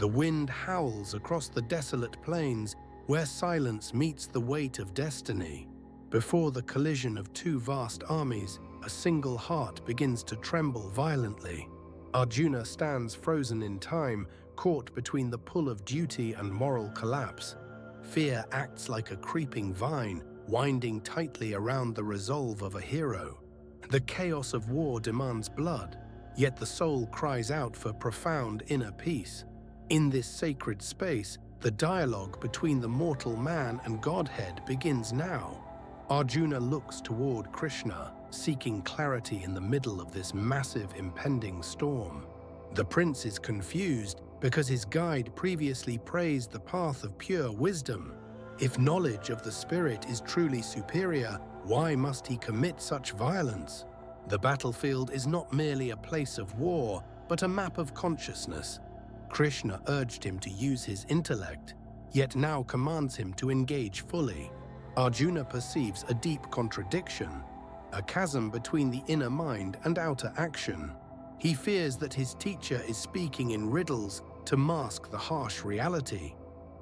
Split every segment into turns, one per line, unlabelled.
The wind howls across the desolate plains where silence meets the weight of destiny. Before the collision of two vast armies, a single heart begins to tremble violently. Arjuna stands frozen in time, caught between the pull of duty and moral collapse. Fear acts like a creeping vine, winding tightly around the resolve of a hero. The chaos of war demands blood, yet the soul cries out for profound inner peace. In this sacred space, the dialogue between the mortal man and Godhead begins now. Arjuna looks toward Krishna, seeking clarity in the middle of this massive impending storm. The prince is confused because his guide previously praised the path of pure wisdom. If knowledge of the spirit is truly superior, why must he commit such violence? The battlefield is not merely a place of war, but a map of consciousness. Krishna urged him to use his intellect, yet now commands him to engage fully. Arjuna perceives a deep contradiction, a chasm between the inner mind and outer action. He fears that his teacher is speaking in riddles to mask the harsh reality.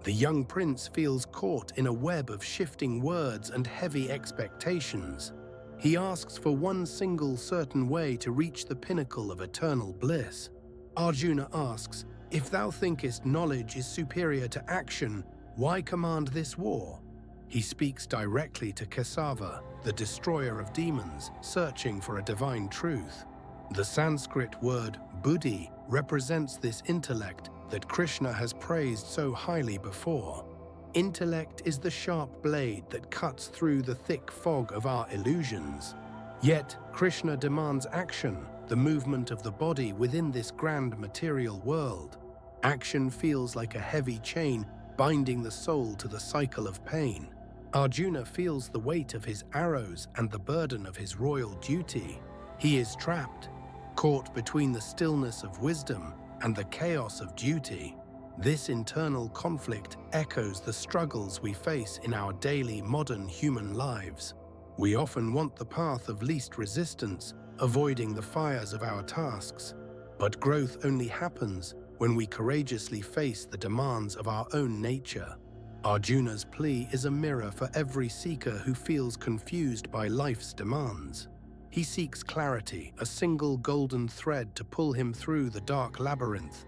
The young prince feels caught in a web of shifting words and heavy expectations. He asks for one single certain way to reach the pinnacle of eternal bliss. Arjuna asks, "If thou thinkest knowledge is superior to action, why command this war?" He speaks directly to Kesava, the destroyer of demons, searching for a divine truth. The Sanskrit word buddhi represents this intellect that Krishna has praised so highly before. Intellect is the sharp blade that cuts through the thick fog of our illusions. Yet, Krishna demands action, the movement of the body within this grand material world. Action feels like a heavy chain binding the soul to the cycle of pain. Arjuna feels the weight of his arrows and the burden of his royal duty. He is trapped, caught between the stillness of wisdom and the chaos of duty. This internal conflict echoes the struggles we face in our daily modern human lives. We often want the path of least resistance, avoiding the fires of our tasks. But growth only happens when we courageously face the demands of our own nature. Arjuna's plea is a mirror for every seeker who feels confused by life's demands. He seeks clarity, a single golden thread to pull him through the dark labyrinth.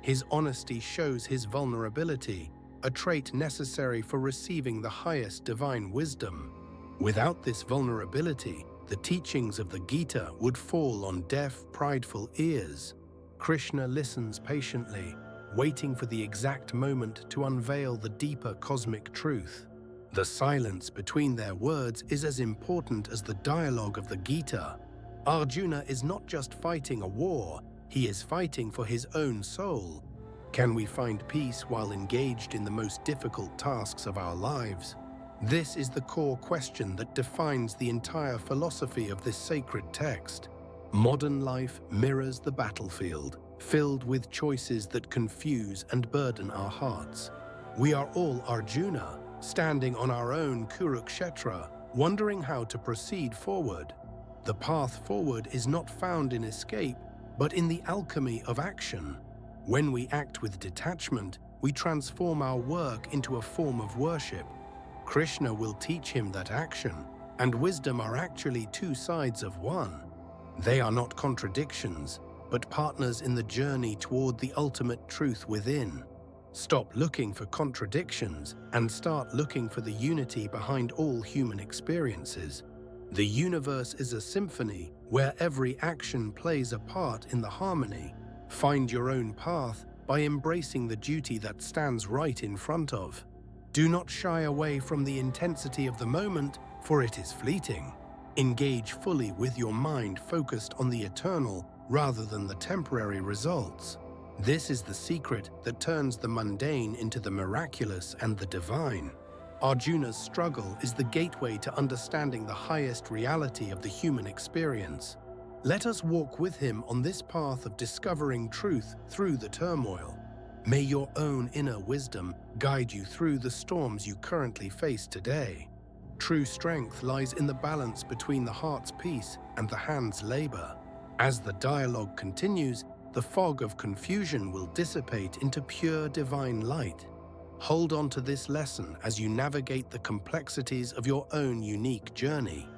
His honesty shows his vulnerability, a trait necessary for receiving the highest divine wisdom. Without this vulnerability, the teachings of the Gita would fall on deaf, prideful ears. Krishna listens patiently, waiting for the exact moment to unveil the deeper cosmic truth. The silence between their words is as important as the dialogue of the Gita. Arjuna is not just fighting a war, he is fighting for his own soul. Can we find peace while engaged in the most difficult tasks of our lives? This is the core question that defines the entire philosophy of this sacred text. Modern life mirrors the battlefield, filled with choices that confuse and burden our hearts. We are all Arjuna, standing on our own Kurukshetra, wondering how to proceed forward. The path forward is not found in escape, but in the alchemy of action. When we act with detachment, we transform our work into a form of worship. Krishna will teach him that action and wisdom are actually two sides of one. They are not contradictions, but partners in the journey toward the ultimate truth within. Stop looking for contradictions and start looking for the unity behind all human experiences. The universe is a symphony where every action plays a part in the harmony. Find your own path by embracing the duty that stands right in front of. Do not shy away from the intensity of the moment, for it is fleeting. Engage fully with your mind focused on the eternal rather than the temporary results. This is the secret that turns the mundane into the miraculous and the divine. Arjuna's struggle is the gateway to understanding the highest reality of the human experience. Let us walk with him on this path of discovering truth through the turmoil. May your own inner wisdom guide you through the storms you currently face today. True strength lies in the balance between the heart's peace and the hand's labor. As the dialogue continues, the fog of confusion will dissipate into pure divine light. Hold on to this lesson as you navigate the complexities of your own unique journey.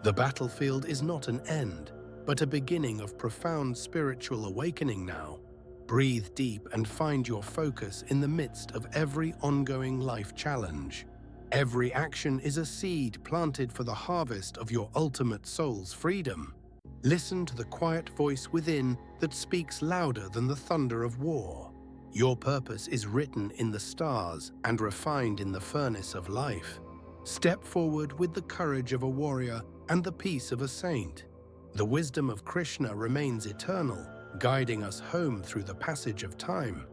The battlefield is not an end, but a beginning of profound spiritual awakening now. Breathe deep and find your focus in the midst of every ongoing life challenge. Every action is a seed planted for the harvest of your ultimate soul's freedom. Listen to the quiet voice within that speaks louder than the thunder of war. Your purpose is written in the stars and refined in the furnace of life. Step forward with the courage of a warrior and the peace of a saint. The wisdom of Krishna remains eternal, guiding us home through the passage of time.